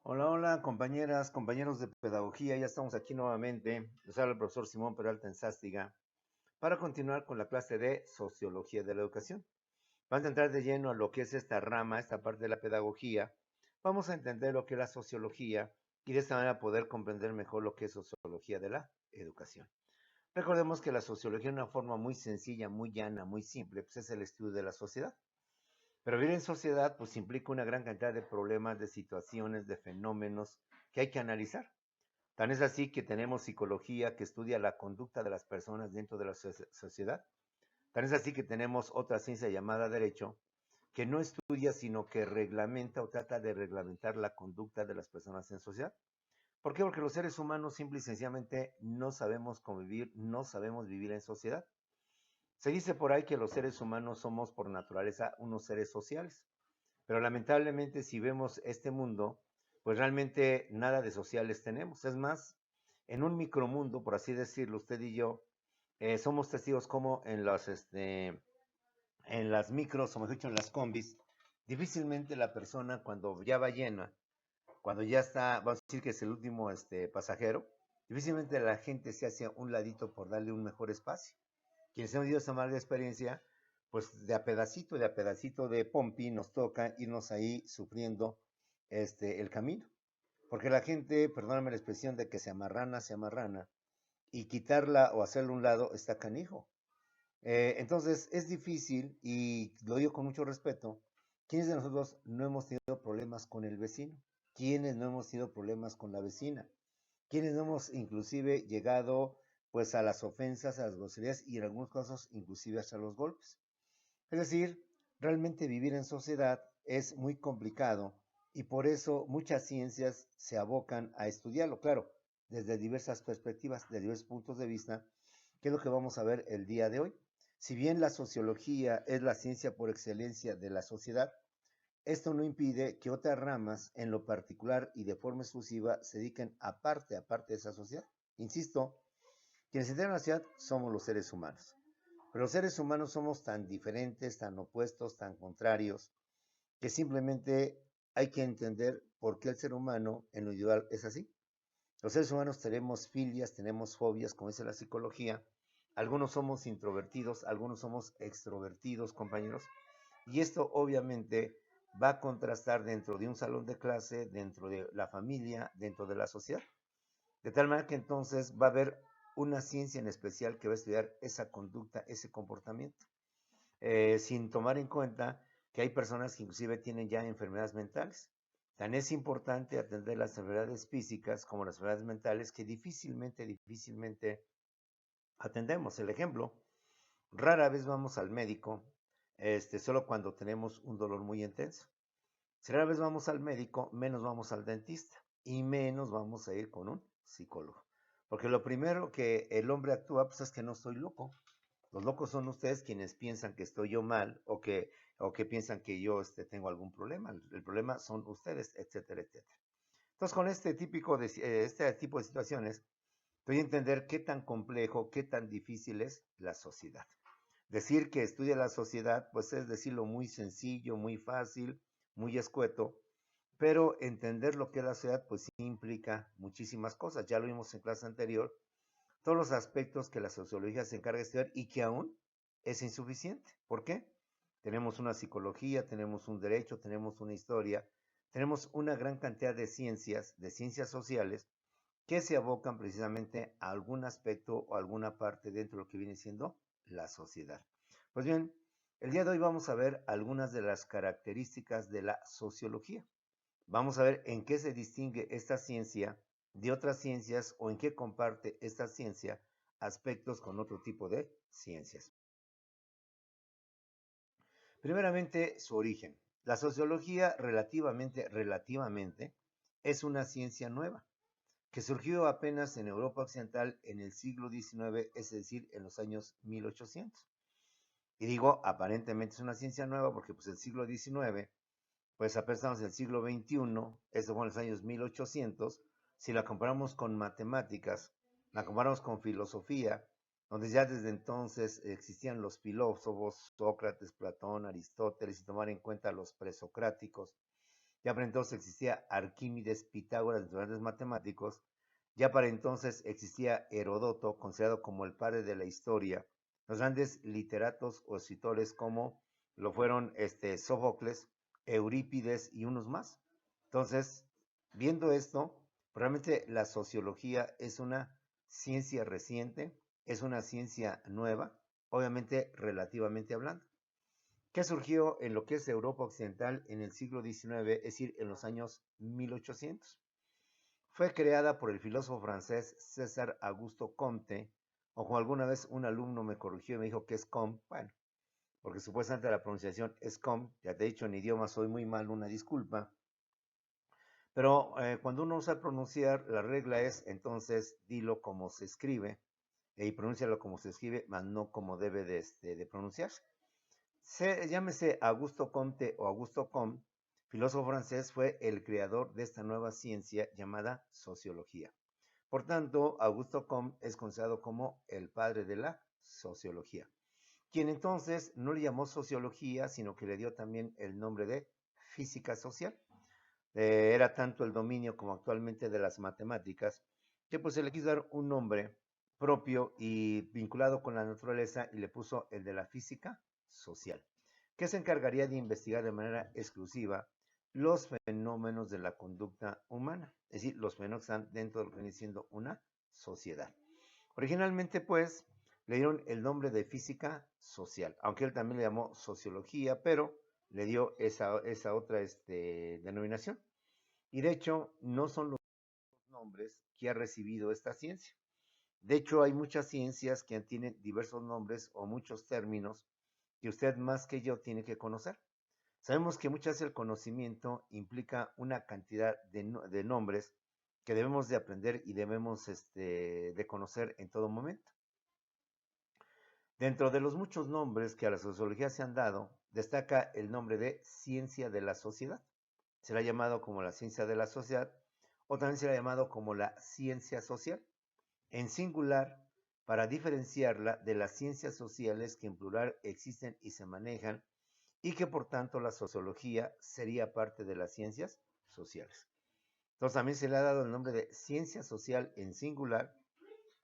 Hola, hola, compañeras, compañeros de pedagogía, ya estamos aquí nuevamente. Les habla el profesor Simón Peralta en Sástiga para continuar con la clase de Sociología de la Educación. Vamos a entrar de lleno a lo que es esta rama, esta parte de la pedagogía. Vamos a entender lo que es la sociología y de esta manera poder comprender mejor lo que es sociología de la educación. Recordemos que la sociología de una forma muy sencilla, muy llana, muy simple, pues es el estudio de la sociedad. Pero vivir en sociedad pues implica una gran cantidad de problemas, de situaciones, de fenómenos que hay que analizar. Tan es así que tenemos psicología que estudia la conducta de las personas dentro de la sociedad. Tan es así que tenemos otra ciencia llamada derecho que no estudia sino que reglamenta o trata de reglamentar la conducta de las personas en sociedad. ¿Por qué? Porque los seres humanos simple y sencillamente no sabemos convivir, no sabemos vivir en sociedad. Se dice por ahí que los seres humanos somos por naturaleza unos seres sociales. Pero lamentablemente si vemos este mundo, pues realmente nada de sociales tenemos. Es más, en un micromundo, por así decirlo, usted y yo, somos testigos como en las micros, o mejor dicho, en las combis, difícilmente la persona cuando ya va llena, cuando ya está, vamos a decir que es el último pasajero, difícilmente la gente se hace a un ladito por darle un mejor espacio. Quienes hemos vivido esa mala experiencia, pues de a pedacito de Pompi nos toca irnos ahí sufriendo el camino. Porque la gente, perdóname la expresión de que se amarrana, y quitarla o hacerla a un lado está canijo. Entonces es difícil, y lo digo con mucho respeto, ¿quiénes de nosotros no hemos tenido problemas con el vecino? ¿Quiénes no hemos tenido problemas con la vecina? ¿Quiénes no hemos inclusive llegado pues a las ofensas, a las groserías y en algunos casos inclusive hasta los golpes? Es decir, realmente vivir en sociedad es muy complicado y por eso muchas ciencias se abocan a estudiarlo, claro, desde diversas perspectivas, de diversos puntos de vista, que es lo que vamos a ver el día de hoy. Si bien la sociología es la ciencia por excelencia de la sociedad, esto no impide que otras ramas, en lo particular y de forma exclusiva, se dediquen aparte de esa sociedad. Insisto, quienes integran la sociedad somos los seres humanos. Pero los seres humanos somos tan diferentes, tan opuestos, tan contrarios, que simplemente hay que entender por qué el ser humano en lo individual es así. Los seres humanos tenemos filias, tenemos fobias, como dice la psicología. Algunos somos introvertidos, algunos somos extrovertidos, compañeros. Y esto obviamente va a contrastar dentro de un salón de clase, dentro de la familia, dentro de la sociedad. De tal manera que entonces va a haber una ciencia en especial que va a estudiar esa conducta, ese comportamiento, sin tomar en cuenta que hay personas que inclusive tienen ya enfermedades mentales. Tan es importante atender las enfermedades físicas como las enfermedades mentales que difícilmente atendemos. El ejemplo, rara vez vamos al médico, solo cuando tenemos un dolor muy intenso. Si rara vez vamos al médico, menos vamos al dentista y menos vamos a ir con un psicólogo. Porque lo primero que el hombre actúa, pues es que no estoy loco. Los locos son ustedes quienes piensan que estoy yo mal o que piensan que yo tengo algún problema. El problema son ustedes, etcétera, etcétera. Entonces, con este tipo de situaciones, voy a entender qué tan complejo, qué tan difícil es la sociedad. Decir que estudia la sociedad, pues es decirlo muy sencillo, muy fácil, muy escueto, pero entender lo que es la sociedad, pues sí implica muchísimas cosas. Ya lo vimos en clase anterior, todos los aspectos que la sociología se encarga de estudiar y que aún es insuficiente. ¿Por qué? Tenemos una psicología, tenemos un derecho, tenemos una historia, tenemos una gran cantidad de ciencias sociales, que se abocan precisamente a algún aspecto o alguna parte dentro de lo que viene siendo la sociedad. Pues bien, el día de hoy vamos a ver algunas de las características de la sociología. Vamos a ver en qué se distingue esta ciencia de otras ciencias o en qué comparte esta ciencia aspectos con otro tipo de ciencias. Primeramente, su origen. La sociología relativamente es una ciencia nueva que surgió apenas en Europa Occidental en el siglo XIX, es decir, en los años 1800. Y digo, aparentemente es una ciencia nueva porque pues el siglo XIX, pues apenas estamos en el siglo XXI, eso fue en los años 1800, si la comparamos con matemáticas, la comparamos con filosofía, donde ya desde entonces existían los filósofos, Sócrates, Platón, Aristóteles, y tomar en cuenta los presocráticos, Ya para entonces existía Arquímedes, Pitágoras, los grandes matemáticos. Ya para entonces existía Heródoto, considerado como el padre de la historia. Los grandes literatos o escritores como lo fueron Sófocles, Eurípides y unos más. Entonces, viendo esto, realmente la sociología es una ciencia reciente, es una ciencia nueva, obviamente relativamente hablando, que surgió en lo que es Europa Occidental en el siglo XIX, es decir, en los años 1800. Fue creada por el filósofo francés César Augusto Comte, o como alguna vez un alumno me corrigió y me dijo que es Comte, bueno, porque supuestamente la pronunciación es Comte, ya te he dicho en idioma soy muy mal, una disculpa, pero cuando uno usa pronunciar, la regla es entonces dilo como se escribe y pronúncialo como se escribe, más no como debe de pronunciarse. Llámese Augusto Comte o Augusto Comte, filósofo francés, fue el creador de esta nueva ciencia llamada sociología. Por tanto, Augusto Comte es considerado como el padre de la sociología, quien entonces no le llamó sociología, sino que le dio también el nombre de física social. Era tanto el dominio como actualmente de las matemáticas, que pues se le quiso dar un nombre propio y vinculado con la naturaleza y le puso el de la física social, que se encargaría de investigar de manera exclusiva los fenómenos de la conducta humana, es decir, los fenómenos que están dentro de lo que viene siendo una sociedad. Originalmente, pues, le dieron el nombre de física social, aunque él también le llamó sociología, pero le dio esa otra denominación. Y de hecho, no son los nombres que ha recibido esta ciencia. De hecho, hay muchas ciencias que tienen diversos nombres o muchos términos que usted más que yo tiene que conocer. Sabemos que muchas veces el conocimiento implica una cantidad de nombres que debemos de aprender y debemos de conocer en todo momento. Dentro de los muchos nombres que a la sociología se han dado, destaca el nombre de ciencia de la sociedad. Se la ha llamado como la ciencia de la sociedad o también se la ha llamado como la ciencia social, en singular para diferenciarla de las ciencias sociales que en plural existen y se manejan y que por tanto la sociología sería parte de las ciencias sociales. Entonces también se le ha dado el nombre de ciencia social en singular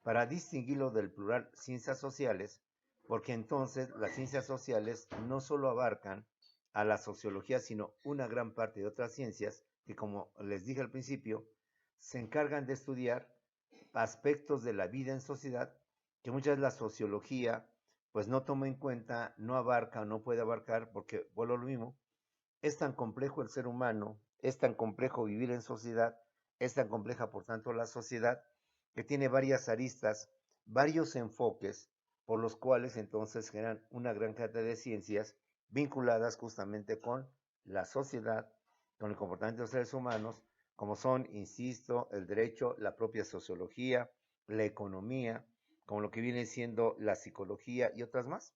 para distinguirlo del plural ciencias sociales, porque entonces las ciencias sociales no solo abarcan a la sociología, sino una gran parte de otras ciencias que, como les dije al principio, se encargan de estudiar aspectos de la vida en sociedad que muchas veces la sociología pues no toma en cuenta, no abarca o no puede abarcar, porque vuelvo a lo mismo, es tan complejo el ser humano, es tan complejo vivir en sociedad, es tan compleja por tanto la sociedad, que tiene varias aristas, varios enfoques, por los cuales entonces generan una gran cantidad de ciencias vinculadas justamente con la sociedad, con el comportamiento de los seres humanos, como son, insisto, el derecho, la propia sociología, la economía, como lo que viene siendo la psicología y otras más.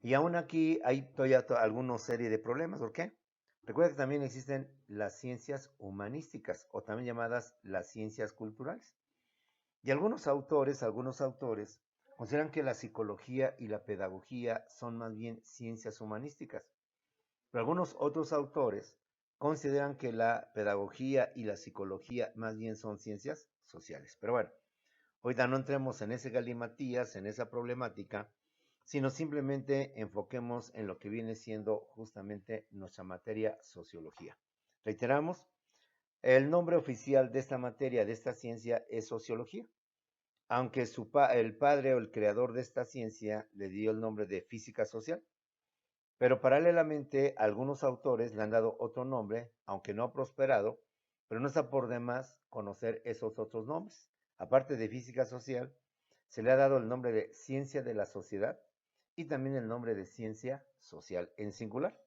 Y aún aquí hay todavía alguna serie de problemas. ¿Por qué? Recuerda que también existen las ciencias humanísticas o también llamadas las ciencias culturales. Y algunos autores consideran que la psicología y la pedagogía son más bien ciencias humanísticas. Pero algunos otros autores consideran que la pedagogía y la psicología más bien son ciencias sociales. Pero bueno, ahorita no entremos en ese galimatías, en esa problemática, sino simplemente enfoquemos en lo que viene siendo justamente nuestra materia sociología. Reiteramos, el nombre oficial de esta materia, de esta ciencia, es sociología, aunque el padre o el creador de esta ciencia le dio el nombre de física social, pero paralelamente algunos autores le han dado otro nombre, aunque no ha prosperado, pero no está por demás conocer esos otros nombres. Aparte de física social, se le ha dado el nombre de ciencia de la sociedad y también el nombre de ciencia social en singular.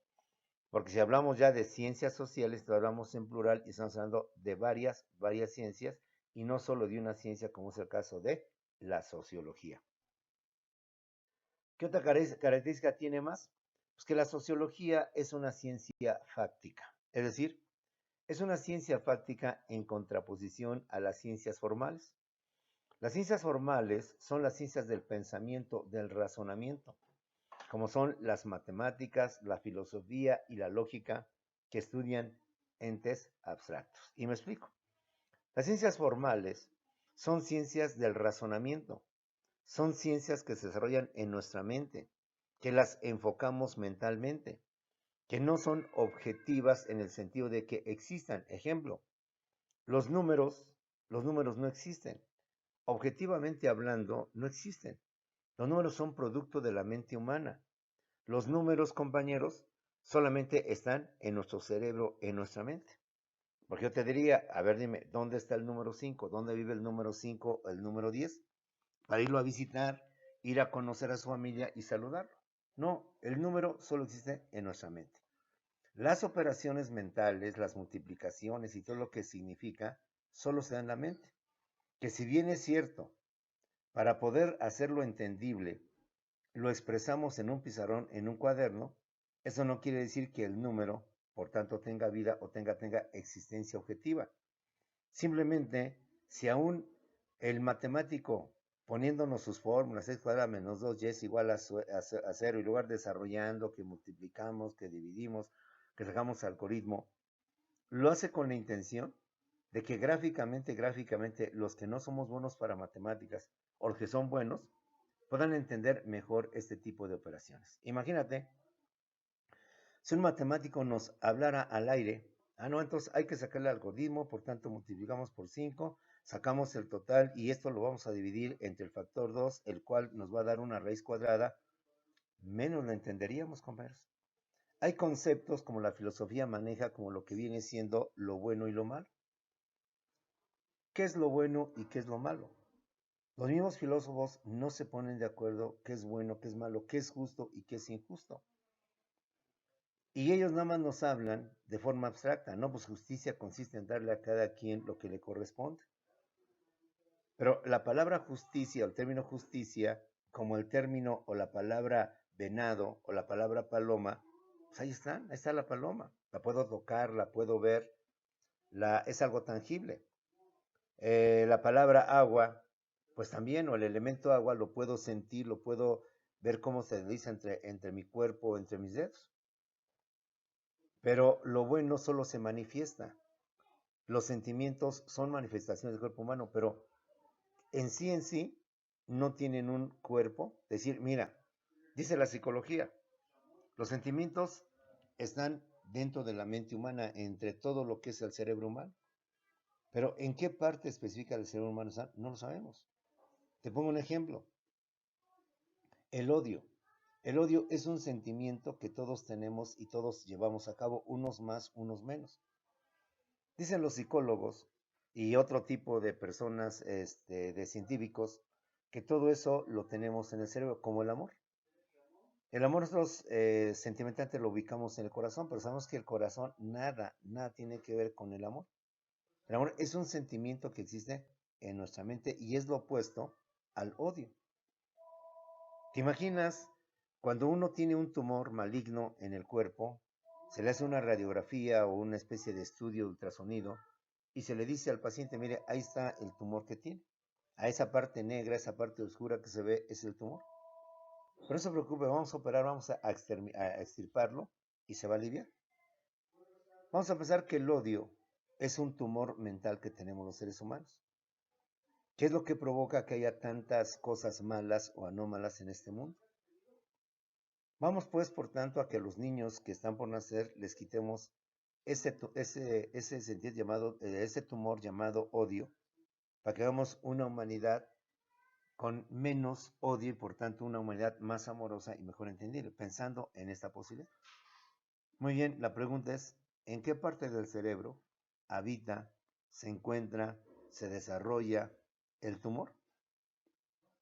Porque si hablamos ya de ciencias sociales, hablamos en plural y estamos hablando de varias ciencias y no solo de una ciencia como es el caso de la sociología. ¿Qué otra característica tiene más? Pues que la sociología es una ciencia fáctica, es decir, es una ciencia fáctica en contraposición a las ciencias formales. Las ciencias formales son las ciencias del pensamiento, del razonamiento, como son las matemáticas, la filosofía y la lógica, que estudian entes abstractos. Y me explico. Las ciencias formales son ciencias del razonamiento, son ciencias que se desarrollan en nuestra mente, que las enfocamos mentalmente, que no son objetivas en el sentido de que existan. Ejemplo, los números, los números no existen. Objetivamente hablando, no existen. Los números son producto de la mente humana. Los números, compañeros, solamente están en nuestro cerebro, en nuestra mente. Porque yo te diría, a ver, dime, ¿dónde está el número 5? ¿Dónde vive el número 5, el número 10? Para irlo a visitar, ir a conocer a su familia y saludarlo. No, el número solo existe en nuestra mente. Las operaciones mentales, las multiplicaciones y todo lo que significa, solo se da en la mente. Que si bien es cierto, para poder hacerlo entendible, lo expresamos en un pizarrón, en un cuaderno, eso no quiere decir que el número, por tanto, tenga vida o tenga existencia objetiva. Simplemente, si aún el matemático, poniéndonos sus fórmulas, x cuadrada menos 2y es igual a 0, y lugar desarrollando, que multiplicamos, que dividimos, que sacamos algoritmo, lo hace con la intención de que gráficamente, los que no somos buenos para matemáticas, o los que son buenos, puedan entender mejor este tipo de operaciones. Imagínate, si un matemático nos hablara al aire, no, entonces hay que sacar el algoritmo, por tanto multiplicamos por 5, sacamos el total y esto lo vamos a dividir entre el factor 2, el cual nos va a dar una raíz cuadrada, menos lo entenderíamos, compañeros. Hay conceptos como la filosofía maneja como lo que viene siendo lo bueno y lo malo. ¿Qué es lo bueno y qué es lo malo? Los mismos filósofos no se ponen de acuerdo qué es bueno, qué es malo, qué es justo y qué es injusto. Y ellos nada más nos hablan de forma abstracta, ¿no? Pues justicia consiste en darle a cada quien lo que le corresponde. Pero la palabra justicia o el término justicia, como el término o la palabra venado o la palabra paloma, pues ahí está la paloma. La puedo tocar, la puedo ver, es algo tangible. La palabra agua, pues también, o el elemento agua, lo puedo sentir, lo puedo ver cómo se desliza entre mi cuerpo, entre mis dedos. Pero lo bueno solo se manifiesta. Los sentimientos son manifestaciones del cuerpo humano, pero en sí no tienen un cuerpo. Es decir, mira, dice la psicología, los sentimientos están dentro de la mente humana, entre todo lo que es el cerebro humano. Pero ¿en qué parte específica del cerebro humano están? No lo sabemos. Te pongo un ejemplo. El odio. El odio es un sentimiento que todos tenemos y todos llevamos a cabo, unos más, unos menos. Dicen los psicólogos y otro tipo de personas, de científicos, que todo eso lo tenemos en el cerebro, como el amor. El amor nosotros sentimentalmente lo ubicamos en el corazón, pero sabemos que el corazón nada tiene que ver con el amor. El amor es un sentimiento que existe en nuestra mente y es lo opuesto al odio. ¿Te imaginas cuando uno tiene un tumor maligno en el cuerpo, se le hace una radiografía o una especie de estudio de ultrasonido y se le dice al paciente, mire, ahí está el tumor que tiene? A esa parte negra, esa parte oscura que se ve es el tumor. Pero no se preocupe, vamos a operar, vamos a extirparlo y se va a aliviar. Vamos a pensar que el odio es un tumor mental que tenemos los seres humanos. ¿Qué es lo que provoca que haya tantas cosas malas o anómalas en este mundo? Vamos pues, por tanto, a que a los niños que están por nacer les quitemos ese sentir llamado, ese tumor llamado odio, para que hagamos una humanidad con menos odio y por tanto una humanidad más amorosa y mejor entendida, pensando en esta posibilidad. Muy bien, la pregunta es, ¿en qué parte del cerebro habita, se encuentra, se desarrolla el tumor?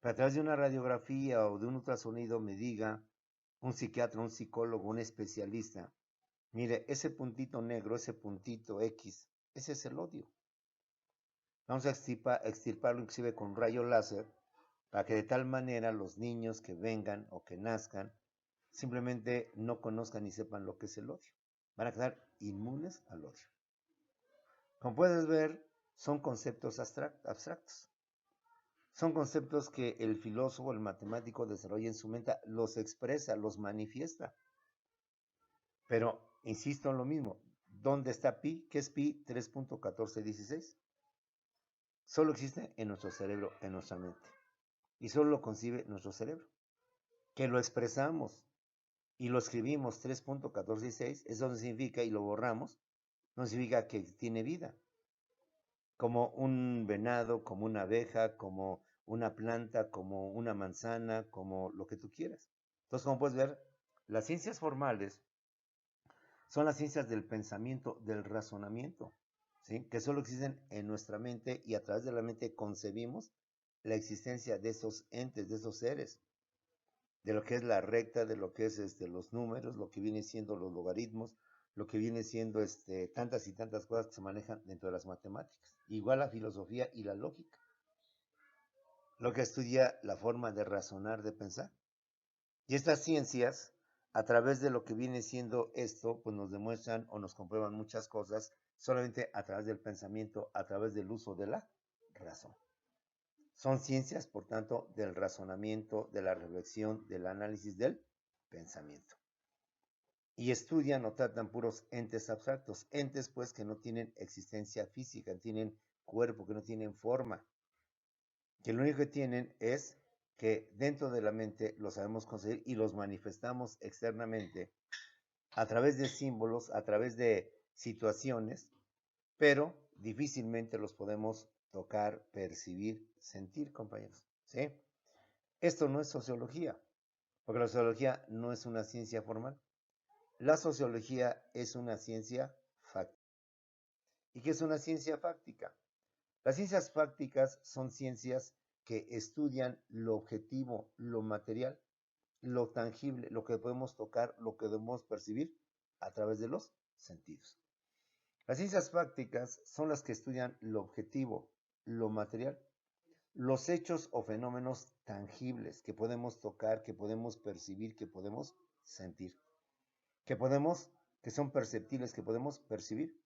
Para a través de una radiografía o de un ultrasonido me diga un psiquiatra, un psicólogo, un especialista, mire, ese puntito negro, ese puntito X, ese es el odio. Vamos a extirparlo inclusive con rayo láser para que de tal manera los niños que vengan o que nazcan simplemente no conozcan ni sepan lo que es el odio. Van a quedar inmunes al odio. Como puedes ver, son conceptos abstractos. Son conceptos que el filósofo, el matemático desarrolla en su mente, los expresa, los manifiesta. Pero, insisto en lo mismo, ¿Dónde está pi? ¿Qué es pi? 3.1416. Solo existe en nuestro cerebro, en nuestra mente. Y solo lo concibe nuestro cerebro. Que lo expresamos y lo escribimos 3.1416, eso no significa, y lo borramos, no significa que tiene vida. Como un venado, como una abeja, como una planta, como una manzana, como lo que tú quieras. Entonces, como puedes ver, las ciencias formales son las ciencias del pensamiento, del razonamiento, ¿sí? Que solo existen en nuestra mente y a través de la mente concebimos la existencia de esos entes, de esos seres, de lo que es la recta, de lo que es los números, lo que viene siendo los logaritmos, lo que viene siendo tantas y tantas cosas que se manejan dentro de las matemáticas. Igual la filosofía y la lógica, lo que estudia la forma de razonar, de pensar. Y estas ciencias, a través de lo que viene siendo esto, pues nos demuestran o nos comprueban muchas cosas solamente a través del pensamiento, a través del uso de la razón. Son ciencias, por tanto, del razonamiento, de la reflexión, del análisis del pensamiento. Y estudian o tratan puros entes abstractos, entes pues que no tienen existencia física, no tienen cuerpo, que no tienen forma, que lo único que tienen es que dentro de la mente los sabemos conseguir y los manifestamos externamente a través de símbolos, a través de situaciones, pero difícilmente los podemos tocar, percibir, sentir, compañeros, ¿sí? Esto no es sociología, porque la sociología no es una ciencia formal. La sociología es una ciencia fáctica. ¿Y qué es una ciencia fáctica? Las ciencias fácticas son ciencias que estudian lo objetivo, lo material, lo tangible, lo que podemos tocar, lo que podemos percibir a través de los sentidos. Las ciencias fácticas son las que estudian lo objetivo, lo material, los hechos o fenómenos tangibles que podemos tocar, que podemos percibir, que podemos sentir, que son perceptibles, que podemos percibir,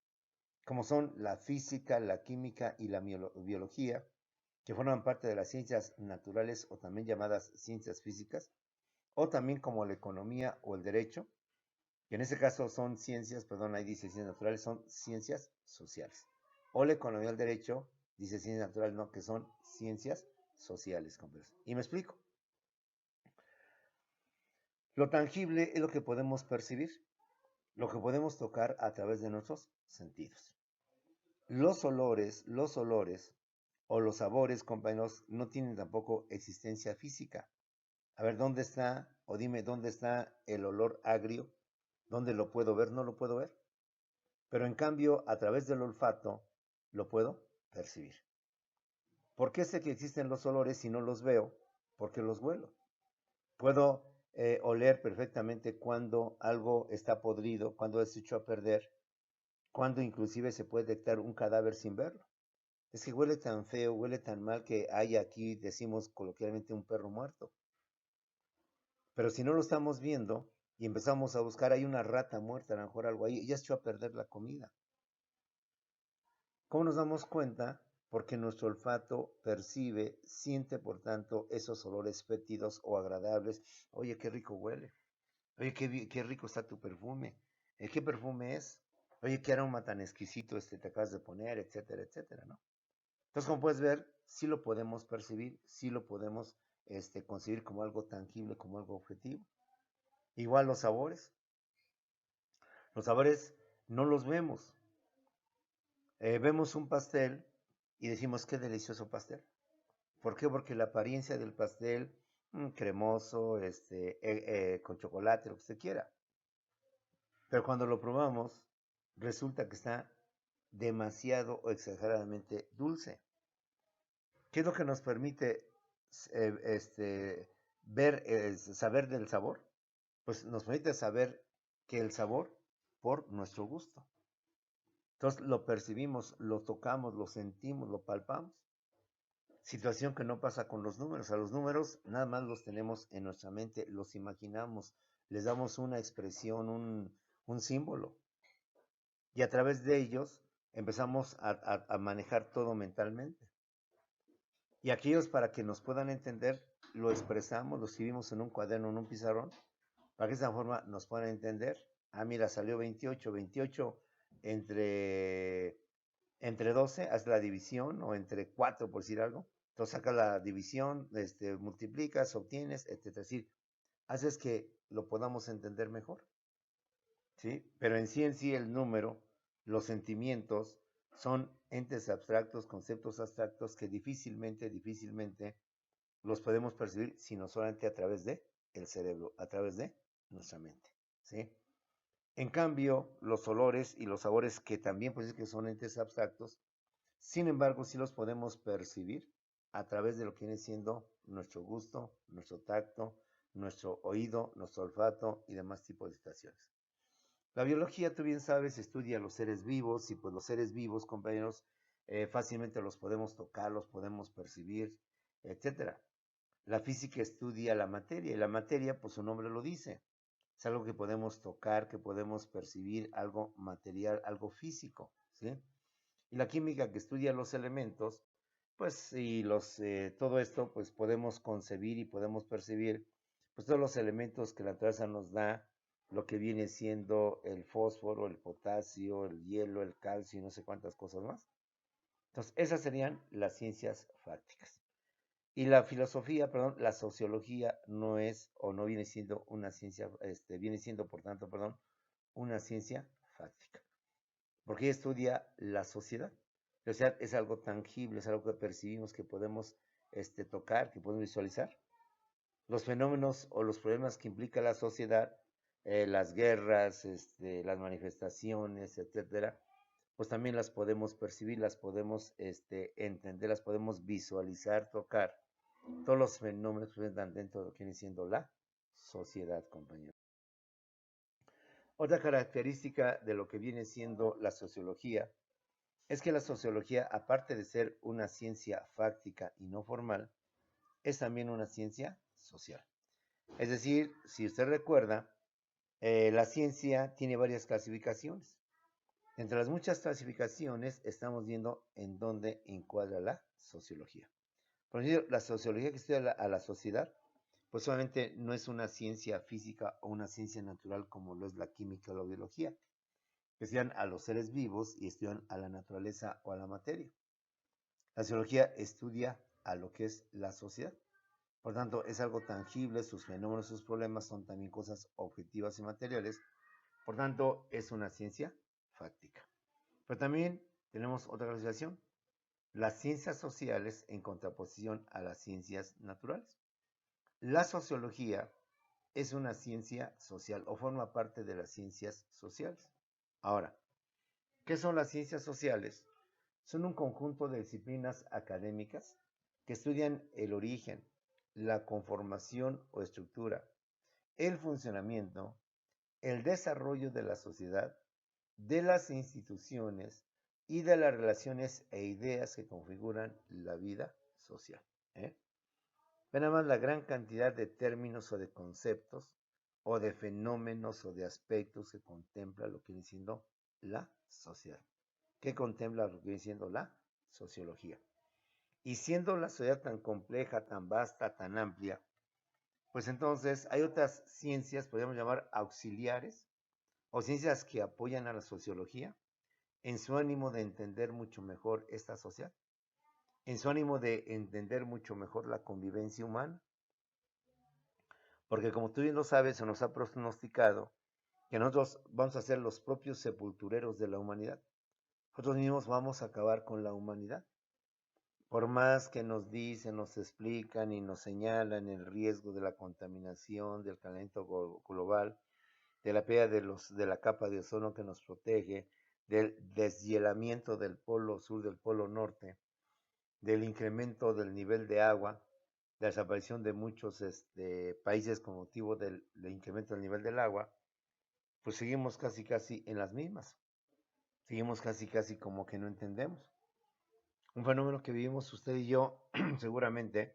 como son la física, la química y la biología, que forman parte de las ciencias naturales o también llamadas ciencias físicas, o también como la economía o el derecho, que en este caso son ciencias, perdón, ahí dice ciencias naturales, son ciencias sociales. O la economía o el derecho, dice ciencias naturales, no, que son ciencias sociales. Y me explico. Lo tangible es lo que podemos percibir, lo que podemos tocar a través de nuestros sentidos. Los olores o los sabores, compañeros, no tienen tampoco existencia física. A ver, ¿dónde está? O dime, ¿dónde está el olor agrio? ¿Dónde lo puedo ver? No lo puedo ver. Pero en cambio, a través del olfato, lo puedo percibir. ¿Por qué sé que existen los olores si no los veo? Porque los huelo. Puedo oler perfectamente cuando algo está podrido, cuando es hecho a perder, cuando inclusive se puede detectar un cadáver sin verlo. Es que huele tan feo, huele tan mal que hay aquí, decimos coloquialmente, un perro muerto. Pero si no lo estamos viendo y empezamos a buscar, hay una rata muerta, a lo mejor algo ahí, ya se echó a perder la comida. ¿Cómo nos damos cuenta? Porque nuestro olfato percibe, siente por tanto esos olores fétidos o agradables. Oye, qué rico huele. Oye, qué rico está tu perfume. ¿Qué perfume es? Oye, qué aroma tan exquisito te acabas de poner, etcétera, etcétera, ¿no? Entonces, como puedes ver, sí lo podemos percibir, sí lo podemos concebir como algo tangible, como algo objetivo. Igual los sabores. Los sabores no los vemos. Vemos un pastel y decimos qué delicioso pastel. ¿Por qué? Porque la apariencia del pastel, cremoso, con chocolate, lo que usted quiera. Pero cuando lo probamos, resulta que está demasiado o exageradamente dulce. ¿Qué es lo que nos permite saber del sabor? Pues nos permite saber que el sabor por nuestro gusto. Entonces lo percibimos, lo tocamos, lo sentimos, lo palpamos. Situación que no pasa con los números. A los números nada más los tenemos en nuestra mente, los imaginamos, les damos una expresión, un símbolo. Y a través de ellos empezamos a manejar todo mentalmente. Y aquellos, para que nos puedan entender, lo expresamos, lo escribimos en un cuaderno, en un pizarrón, para que de esa forma nos puedan entender. Ah, mira, salió 28, 28 entre 12, haz la división, o entre 4, por decir algo. Entonces sacas la división, multiplicas, obtienes, etcétera. Es decir, haces que lo podamos entender mejor, ¿sí? Pero en sí el número, los sentimientos, son entes abstractos, conceptos abstractos que difícilmente los podemos percibir sino solamente a través de el cerebro, a través de nuestra mente, ¿sí? En cambio, los olores y los sabores, que también pues es que son entes abstractos, sin embargo, sí los podemos percibir a través de lo que viene siendo nuestro gusto, nuestro tacto, nuestro oído, nuestro olfato y demás tipos de situaciones. La biología, tú bien sabes, estudia los seres vivos, y pues los seres vivos, compañeros, fácilmente los podemos tocar, los podemos percibir, etcétera. La física estudia la materia, y la materia, pues su nombre lo dice, es algo que podemos tocar, que podemos percibir, algo material, algo físico, ¿sí? Y la química, que estudia los elementos, pues todo esto, pues podemos concebir y podemos percibir, pues todos los elementos que la naturaleza nos da, lo que viene siendo el fósforo, el potasio, el hielo, el calcio y no sé cuántas cosas más. Entonces, esas serían las ciencias fácticas. Y la filosofía, perdón, la sociología no es o no viene siendo una ciencia, viene siendo, por tanto, perdón, una ciencia fáctica, porque ella estudia la sociedad. La sociedad es algo tangible, es algo que percibimos, que podemos tocar, que podemos visualizar. Los fenómenos o los problemas que implica la sociedad, las guerras, las manifestaciones, etcétera, pues también las podemos percibir, las podemos entender, las podemos visualizar, tocar. Todos los fenómenos que presentan dentro de lo que viene siendo la sociedad, compañeros. Otra característica de lo que viene siendo la sociología es que la sociología, aparte de ser una ciencia fáctica y no formal, es también una ciencia social. Es decir, si usted recuerda, la ciencia tiene varias clasificaciones. Entre las muchas clasificaciones estamos viendo en dónde encuadra la sociología. Por ejemplo, la sociología que estudia a la sociedad, pues solamente no es una ciencia física o una ciencia natural como lo es la química o la biología, que estudian a los seres vivos y estudian a la naturaleza o a la materia. La sociología estudia a lo que es la sociedad. Por tanto, es algo tangible, sus fenómenos, sus problemas son también cosas objetivas y materiales. Por tanto, es una ciencia fáctica. Pero también tenemos otra clasificación, las ciencias sociales en contraposición a las ciencias naturales. La sociología es una ciencia social o forma parte de las ciencias sociales. Ahora, ¿qué son las ciencias sociales? Son un conjunto de disciplinas académicas que estudian el origen, la conformación o estructura, el funcionamiento, el desarrollo de la sociedad, de las instituciones y de las relaciones e ideas que configuran la vida social. ¿eh? Ven nada más la gran cantidad de términos o de conceptos o de fenómenos o de aspectos que contempla lo que viene siendo la sociedad. ¿Qué contempla lo que viene siendo la sociología? Y siendo la sociedad tan compleja, tan vasta, tan amplia, pues entonces hay otras ciencias, podríamos llamar auxiliares, o ciencias que apoyan a la sociología en su ánimo de entender mucho mejor esta sociedad, en su ánimo de entender mucho mejor la convivencia humana, porque como tú bien lo sabes, se nos ha pronosticado que nosotros vamos a ser los propios sepultureros de la humanidad. Nosotros mismos vamos a acabar con la humanidad. Por más que nos dicen, nos explican y nos señalan el riesgo de la contaminación, del calentamiento global, de la pérdida de la capa de ozono que nos protege, del deshielamiento del polo sur, del polo norte, del incremento del nivel de agua, de la desaparición de muchos países con motivo del incremento del nivel del agua, pues seguimos casi en las mismas. Seguimos casi como que no entendemos. Un fenómeno que vivimos usted y yo seguramente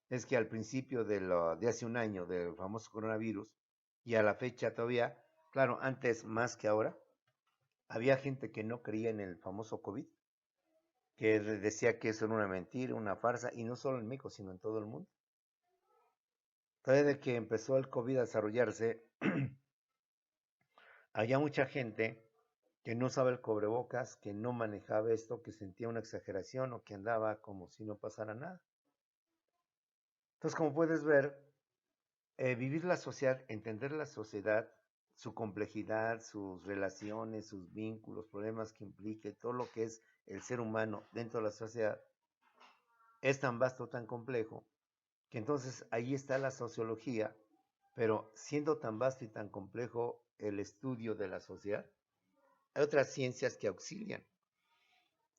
es que al principio de hace un año del famoso coronavirus y a la fecha todavía, claro, antes más que ahora, había gente que no creía en el famoso COVID, que decía que eso era una mentira, una farsa, y no solo en México, sino en todo el mundo. Desde que empezó el COVID a desarrollarse, había mucha gente que no usaba el cubrebocas, que no manejaba esto, que sentía una exageración o que andaba como si no pasara nada. Entonces, como puedes ver, vivir la sociedad, entender la sociedad, su complejidad, sus relaciones, sus vínculos, problemas que implique, todo lo que es el ser humano dentro de la sociedad, es tan vasto, tan complejo, que entonces ahí está la sociología, pero siendo tan vasto y tan complejo el estudio de la sociedad, hay otras ciencias que auxilian,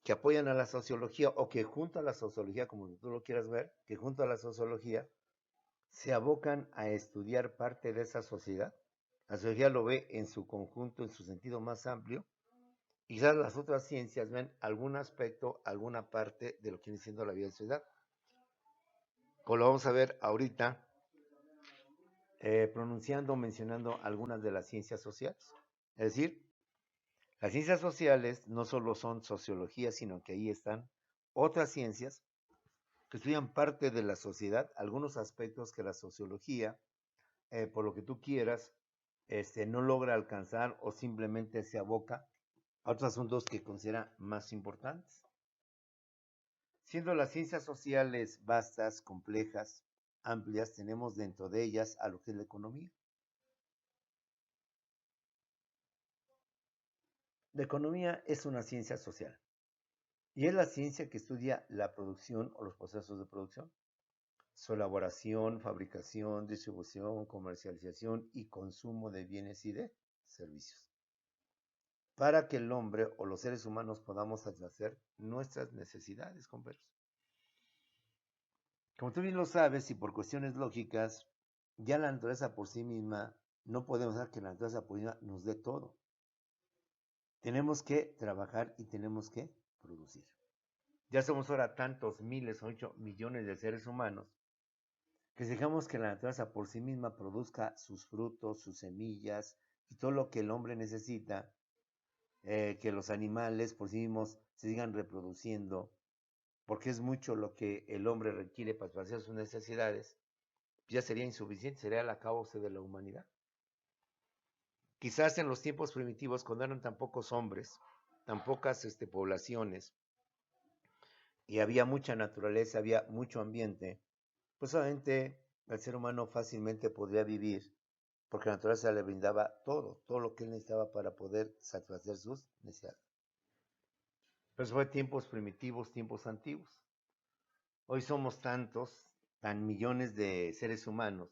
que apoyan a la sociología o que junto a la sociología, como tú lo quieras ver, que junto a la sociología se abocan a estudiar parte de esa sociedad. La sociología lo ve en su conjunto, en su sentido más amplio, y quizás las otras ciencias ven algún aspecto, alguna parte de lo que viene siendo la vida de la sociedad. Como lo vamos a ver ahorita, pronunciando, mencionando algunas de las ciencias sociales. Es decir, las ciencias sociales no solo son sociología, sino que ahí están otras ciencias que estudian parte de la sociedad, algunos aspectos que la sociología, por lo que tú quieras, no logra alcanzar o simplemente se aboca a otros asuntos que considera más importantes. Siendo las ciencias sociales vastas, complejas, amplias, tenemos dentro de ellas a lo que es la economía. La economía es una ciencia social y es la ciencia que estudia la producción o los procesos de producción, su elaboración, fabricación, distribución, comercialización y consumo de bienes y de servicios, para que el hombre o los seres humanos podamos satisfacer nuestras necesidades, compañeros. Como tú bien lo sabes, y por cuestiones lógicas, ya la naturaleza por sí misma, no podemos hacer que la naturaleza por sí misma nos dé todo. Tenemos que trabajar y tenemos que producir. Ya somos ahora tantos miles o 8 millones de seres humanos que dejamos que la naturaleza por sí misma produzca sus frutos, sus semillas y todo lo que el hombre necesita, que los animales por sí mismos se sigan reproduciendo, porque es mucho lo que el hombre requiere para satisfacer sus necesidades, ya sería insuficiente, sería el acabose de la humanidad. Quizás en los tiempos primitivos, cuando eran tan pocos hombres, tan pocas poblaciones, y había mucha naturaleza, había mucho ambiente, pues obviamente el ser humano fácilmente podría vivir, porque la naturaleza le brindaba todo lo que él necesitaba para poder satisfacer sus necesidades. Pero eso fue tiempos primitivos, tiempos antiguos. Hoy somos tantos, tan millones de seres humanos,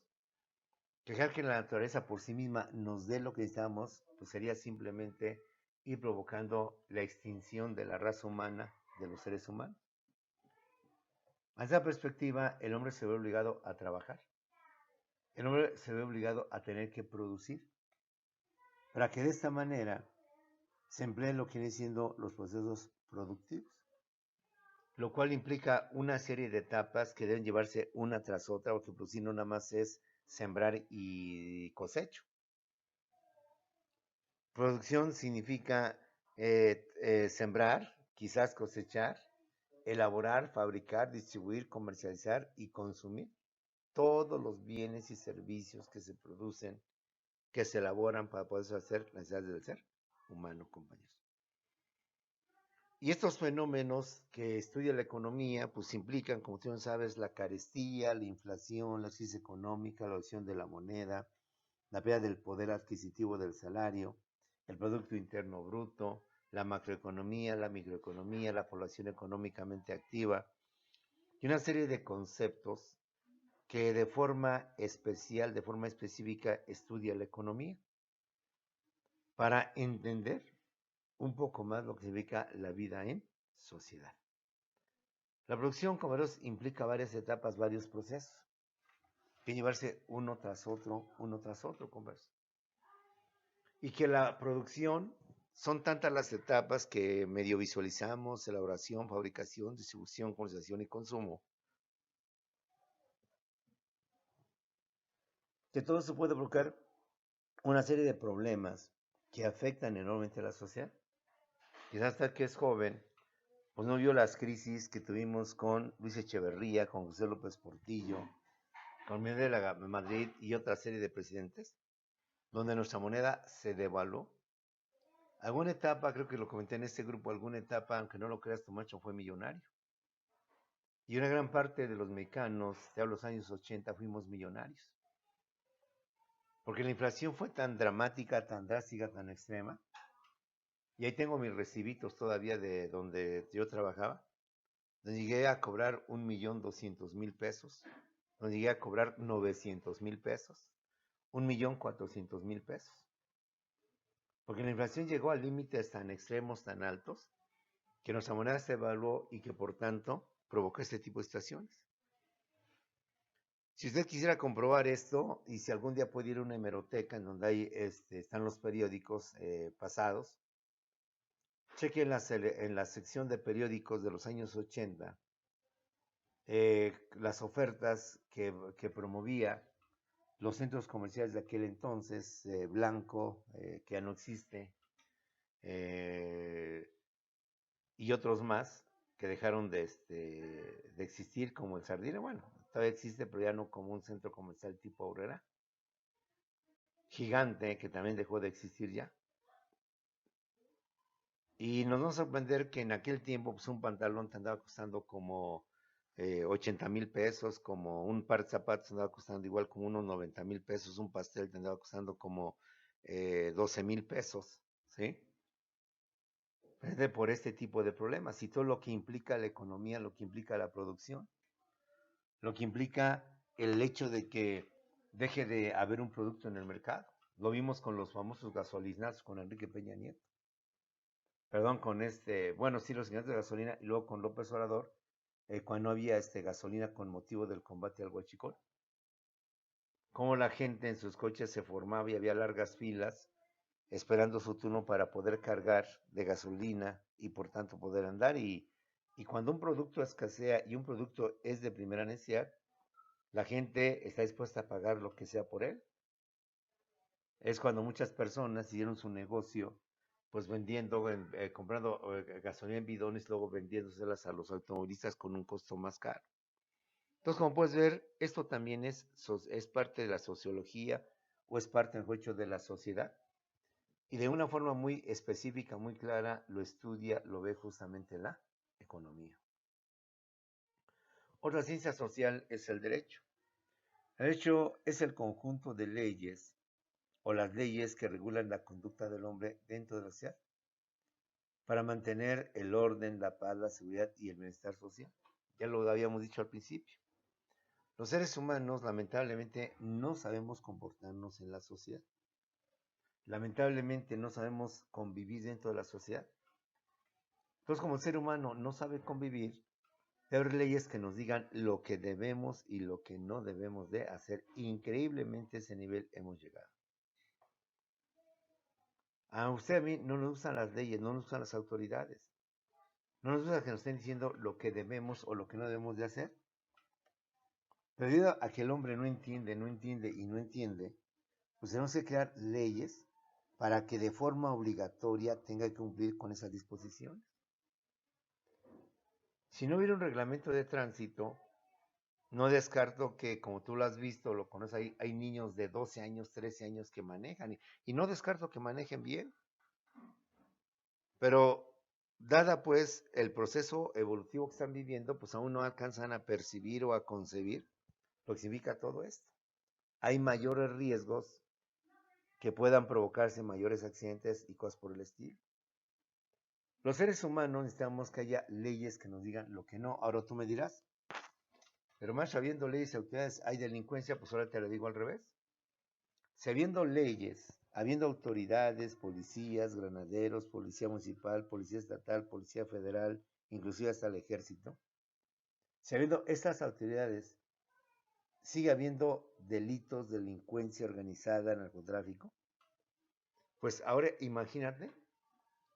que dejar que la naturaleza por sí misma nos dé lo que necesitamos, pues sería simplemente ir provocando la extinción de la raza humana, de los seres humanos. A esa perspectiva, el hombre se ve obligado a trabajar. El hombre se ve obligado a tener que producir, para que de esta manera se empleen lo que vienen siendo los procesos productivos, lo cual implica una serie de etapas que deben llevarse una tras otra, porque producir no nada más es sembrar y cosecho. Producción significa sembrar, quizás cosechar, elaborar, fabricar, distribuir, comercializar y consumir todos los bienes y servicios que se producen, que se elaboran para poder satisfacer las necesidades del ser humano, compañeros. Y estos fenómenos que estudia la economía, pues implican, como tú sabes, la carestía, la inflación, la crisis económica, la erosión de la moneda, la pérdida del poder adquisitivo del salario, el Producto Interno Bruto, la macroeconomía, la microeconomía, la población económicamente activa, y una serie de conceptos que de forma especial, de forma específica, estudia la economía para entender un poco más lo que significa la vida en sociedad. La producción, como verás, implica varias etapas, varios procesos, que llevarse uno tras otro, converso. Y que la producción son tantas las etapas que medio visualizamos: elaboración, fabricación, distribución, comercialización y consumo, que todo eso puede provocar una serie de problemas que afectan enormemente a la sociedad. Quizás hasta que es joven, pues no vio las crisis que tuvimos con Luis Echeverría, con José López Portillo, con Miguel de la Madrid y otra serie de presidentes, donde nuestra moneda se devaluó Alguna etapa, creo que lo comenté en este grupo, alguna etapa, aunque no lo creas, Tomacho fue millonario. Y una gran parte de los mexicanos, de los años 80, fuimos millonarios. Porque la inflación fue tan dramática, tan drástica, tan extrema. Y ahí tengo mis recibitos todavía de donde yo trabajaba. Donde llegué a cobrar 1.200.000 pesos. Donde llegué a cobrar 900.000 pesos. 1.400.000 pesos. Porque la inflación llegó a límites tan extremos, tan altos, que nuestra moneda se evaluó y que por tanto provocó este tipo de situaciones. Si usted quisiera comprobar esto, y si algún día puede ir a una hemeroteca en donde hay, están los periódicos pasados, cheque en la sección de periódicos de los años 80, las ofertas que promovía los centros comerciales de aquel entonces, Blanco, que ya no existe, y otros más que dejaron de existir, como el Sardina. Bueno, todavía existe, pero ya no como un centro comercial tipo Aurrera. Gigante, que también dejó de existir ya. Y nos vamos a sorprender que en aquel tiempo pues un pantalón te andaba costando como 80.000 pesos, como un par de zapatos te andaba costando igual como unos 90.000 pesos, un pastel te andaba costando como 12.000 pesos, ¿sí? Por este tipo de problemas y todo lo que implica la economía, lo que implica la producción, lo que implica el hecho de que deje de haber un producto en el mercado. Lo vimos con los famosos gasolinazos con Enrique Peña Nieto. Perdón, bueno, sí, los señores de gasolina, y luego con López Obrador, cuando había gasolina con motivo del combate al huachicol. Cómo la gente en sus coches se formaba y había largas filas esperando su turno para poder cargar de gasolina y por tanto poder andar. Y cuando un producto escasea y un producto es de primera necesidad, la gente está dispuesta a pagar lo que sea por él. Es cuando muchas personas hicieron su negocio, pues vendiendo, comprando gasolina en bidones, luego vendiéndoselas a los automovilistas con un costo más caro. Entonces, como puedes ver, esto también es parte de la sociología o es parte, mejor dicho, de la sociedad. Y de una forma muy específica, muy clara, lo estudia, lo ve justamente la economía. Otra ciencia social es el derecho. El derecho es el conjunto de leyes o las leyes que regulan la conducta del hombre dentro de la sociedad para mantener el orden, la paz, la seguridad y el bienestar social. Ya lo habíamos dicho al principio. Los seres humanos lamentablemente no sabemos comportarnos en la sociedad. Lamentablemente no sabemos convivir dentro de la sociedad. Entonces, como el ser humano no sabe convivir, debe haber leyes que nos digan lo que debemos y lo que no debemos de hacer. Increíblemente a ese nivel hemos llegado. A usted, a mí, no nos gustan las leyes, no nos gustan las autoridades. No nos gusta que nos estén diciendo lo que debemos o lo que no debemos de hacer. Pero debido a que el hombre no entiende, pues tenemos que crear leyes para que de forma obligatoria tenga que cumplir con esas disposiciones. Si no hubiera un reglamento de tránsito, no descarto que, como tú lo has visto, lo conoces, hay niños de 12 años, 13 años que manejan, y no descarto que manejen bien. Pero dada pues el proceso evolutivo que están viviendo, pues aún no alcanzan a percibir o a concebir lo que significa todo esto. Hay mayores riesgos que puedan provocarse mayores accidentes y cosas por el estilo. Los seres humanos necesitamos que haya leyes que nos digan lo que no. Ahora tú me dirás, pero más habiendo leyes y autoridades hay delincuencia, pues ahora te lo digo al revés. Si habiendo leyes, habiendo autoridades, policías, granaderos, policía municipal, policía estatal, policía federal, inclusive hasta el ejército, si habiendo estas autoridades, sigue habiendo delitos, delincuencia organizada, narcotráfico, pues ahora imagínate,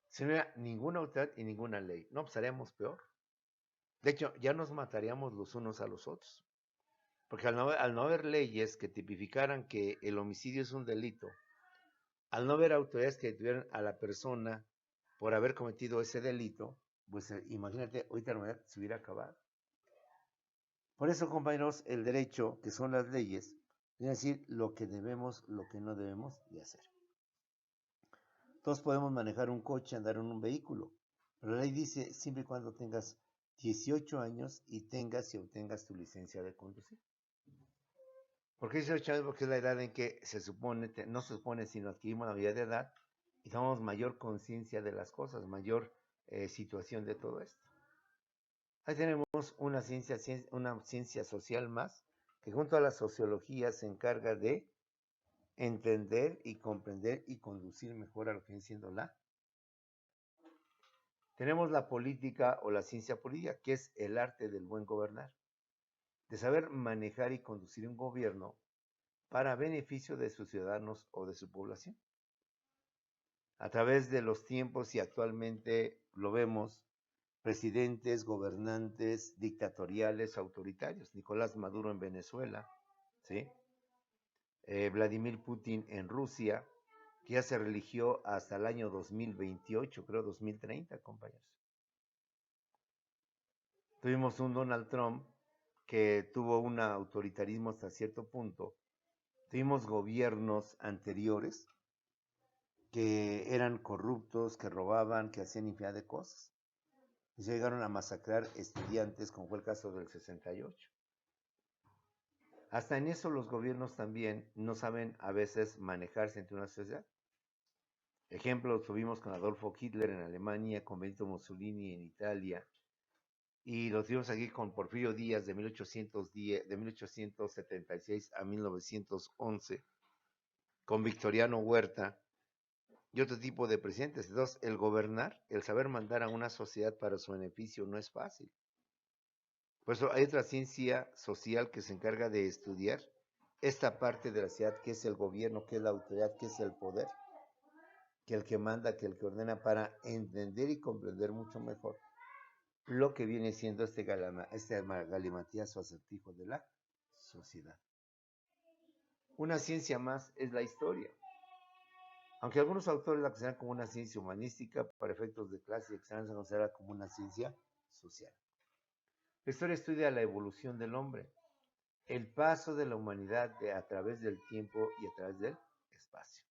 si no hubiera ninguna autoridad y ninguna ley, no, pues estaríamos peor. De hecho, ya nos mataríamos los unos a los otros. Porque al no haber leyes que tipificaran que el homicidio es un delito, al no haber autoridades que detuvieran a la persona por haber cometido ese delito, pues imagínate, ahorita la humanidad se hubiera acabado. Por eso, compañeros, el derecho, que son las leyes, es decir, lo que debemos, lo que no debemos de hacer. Todos podemos manejar un coche, andar en un vehículo, pero la ley dice siempre y cuando tengas 18 años y tengas y obtengas tu licencia de conducir. ¿Por qué 18 años? Porque es la edad en que se supone, no se supone, sino adquirimos la mayoría de edad y tomamos mayor conciencia de las cosas, mayor situación de todo esto. Ahí tenemos una ciencia social más, que junto a la sociología se encarga de entender y comprender y conducir mejor a lo que viene siendo la. Tenemos la política o la ciencia política, que es el arte del buen gobernar, de saber manejar y conducir un gobierno para beneficio de sus ciudadanos o de su población. A través de los tiempos y actualmente lo vemos, presidentes, gobernantes dictatoriales, autoritarios. Nicolás Maduro en Venezuela, ¿sí? Vladimir Putin en Rusia, que ya se religió hasta el año 2028, creo 2030, compañeros. Tuvimos un Donald Trump que tuvo un autoritarismo hasta cierto punto. Tuvimos gobiernos anteriores que eran corruptos, que robaban, que hacían infinidad de cosas. Y se llegaron a masacrar estudiantes, como fue el caso del 68. Hasta en eso los gobiernos también no saben a veces manejarse entre una sociedad. Ejemplo, lo tuvimos con Adolfo Hitler en Alemania, con Benito Mussolini en Italia, y lo tuvimos aquí con Porfirio Díaz de 1876 a 1911, con Victoriano Huerta y otro tipo de presidentes. Entonces, el gobernar, el saber mandar a una sociedad para su beneficio no es fácil. Por eso hay otra ciencia social que se encarga de estudiar esta parte de la sociedad, que es el gobierno, que es la autoridad, que es el poder, que el que manda, que el que ordena, para entender y comprender mucho mejor lo que viene siendo este galimatías o acertijo de la sociedad. Una ciencia más es la historia. Aunque algunos autores la consideran como una ciencia humanística, para efectos de clase y extraños se considera como una ciencia social. La historia estudia la evolución del hombre, el paso de la humanidad a través del tiempo y a través del espacio.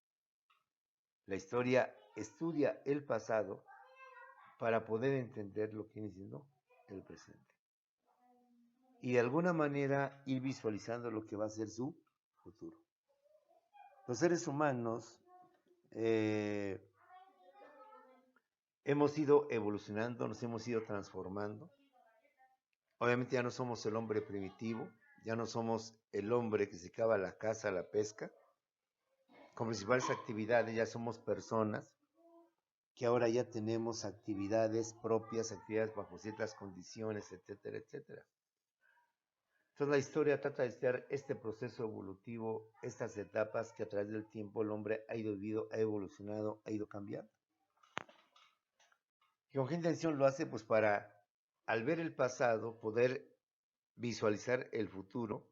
La historia estudia el pasado para poder entender lo que viene siendo el presente. Y de alguna manera ir visualizando lo que va a ser su futuro. Los seres humanos hemos ido evolucionando, nos hemos ido transformando. Obviamente ya no somos el hombre primitivo, ya no somos el hombre que se cava la caza, la pesca. Con principales actividades ya somos personas que ahora ya tenemos actividades propias, actividades bajo ciertas condiciones, etcétera, etcétera. Entonces la historia trata de estudiar este proceso evolutivo, estas etapas que a través del tiempo el hombre ha ido viviendo, ha evolucionado, ha ido cambiando. ¿Y con qué intención lo hace? Pues para, al ver el pasado, poder visualizar el futuro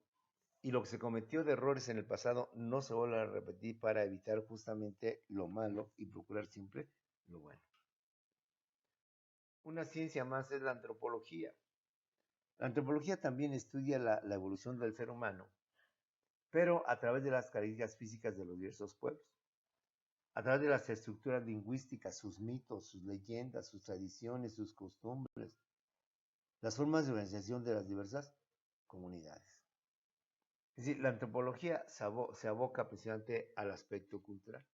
y lo que se cometió de errores en el pasado no se vuelva a repetir, para evitar justamente lo malo y procurar siempre lo bueno. Una ciencia más es la antropología. La antropología también estudia la evolución del ser humano, pero a través de las características físicas de los diversos pueblos, a través de las estructuras lingüísticas, sus mitos, sus leyendas, sus tradiciones, sus costumbres, las formas de organización de las diversas comunidades. Es decir, la antropología se aboca precisamente al aspecto cultural,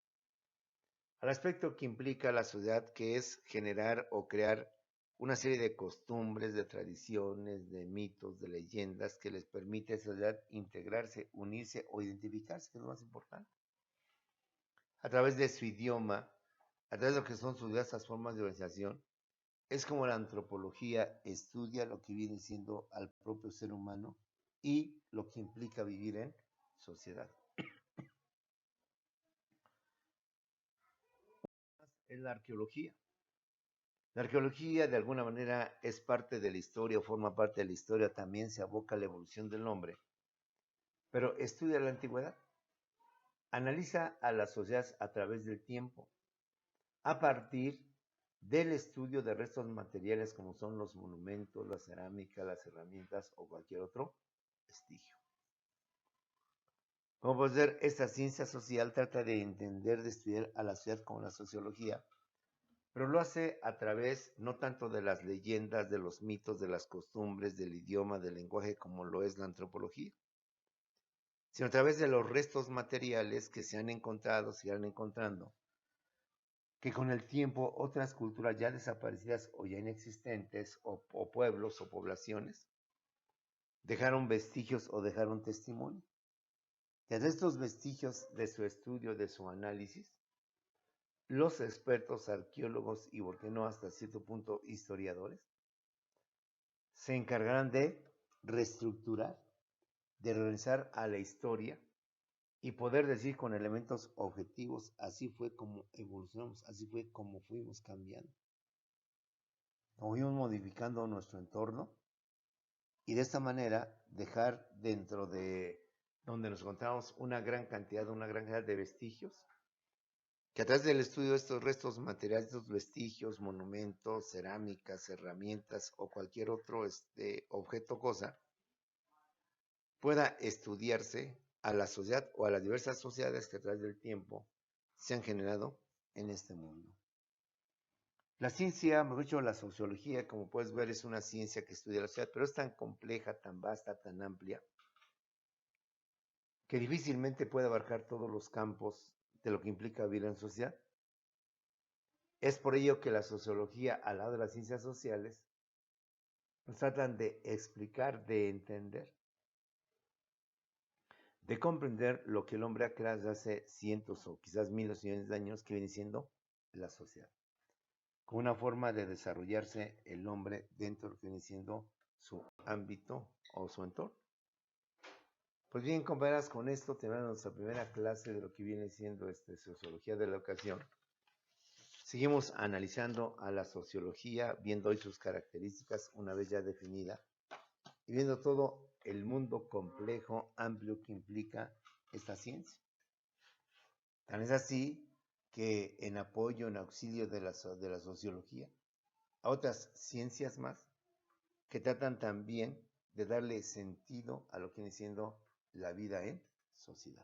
al aspecto que implica la sociedad, que es generar o crear una serie de costumbres, de tradiciones, de mitos, de leyendas que les permite a esa sociedad integrarse, unirse o identificarse, que es lo más importante. A través de su idioma, a través de lo que son sus diversas formas de organización, es como la antropología estudia lo que viene siendo al propio ser humano y lo que implica vivir en sociedad. Es la arqueología. La arqueología de alguna manera es parte de la historia o forma parte de la historia, también se aboca a la evolución del hombre, pero estudia la antigüedad, analiza a las sociedades a través del tiempo, a partir del estudio de restos materiales como son los monumentos, la cerámica, las herramientas o cualquier otro vestigio. Como puedes ver, esta ciencia social trata de entender, de estudiar a la sociedad como la sociología, pero lo hace a través no tanto de las leyendas, de los mitos, de las costumbres, del idioma, del lenguaje, como lo es la antropología, sino a través de los restos materiales que se han encontrado, se irán encontrando, que con el tiempo otras culturas ya desaparecidas o ya inexistentes, o pueblos o poblaciones, dejaron vestigios o dejaron testimonio. Desde estos vestigios de su estudio, de su análisis, los expertos arqueólogos y, por qué no, hasta cierto punto historiadores, se encargarán de reestructurar, de realizar a la historia y poder decir con elementos objetivos, así fue como evolucionamos, así fue como fuimos cambiando, como fuimos modificando nuestro entorno, y de esta manera dejar dentro de donde nos encontramos una gran cantidad de vestigios, que a través del estudio de estos restos materiales, estos vestigios, monumentos, cerámicas, herramientas o cualquier otro objeto, cosa, pueda estudiarse a la sociedad o a las diversas sociedades que a través del tiempo se han generado en este mundo. La ciencia, mejor dicho, la sociología, como puedes ver, es una ciencia que estudia la sociedad, pero es tan compleja, tan vasta, tan amplia, que difícilmente puede abarcar todos los campos de lo que implica vivir en sociedad. Es por ello que la sociología, al lado de las ciencias sociales, nos tratan de explicar, de entender, de comprender lo que el hombre ha creado desde hace cientos o quizás miles de millones de años, que viene siendo la sociedad, como una forma de desarrollarse el hombre dentro de lo que viene siendo su ámbito o su entorno. Pues bien, compañeras, con esto tenemos nuestra primera clase de lo que viene siendo sociología de la educación. Seguimos analizando a la sociología, viendo hoy sus características una vez ya definida y viendo todo el mundo complejo, amplio que implica esta ciencia. Tan es así que en apoyo, en auxilio de la sociología, a otras ciencias más que tratan también de darle sentido a lo que viene siendo la vida en sociedad.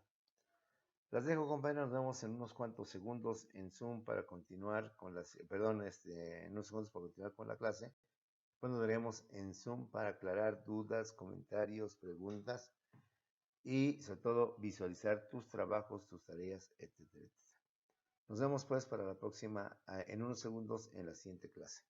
Las dejo, compañeros, nos vemos en unos cuantos segundos en Zoom para continuar con las, en unos segundos para continuar con la clase. Después nos veremos en Zoom para aclarar dudas, comentarios, preguntas y sobre todo visualizar tus trabajos, tus tareas, etcétera, etcétera. Nos vemos pues para la próxima, en unos segundos en la siguiente clase.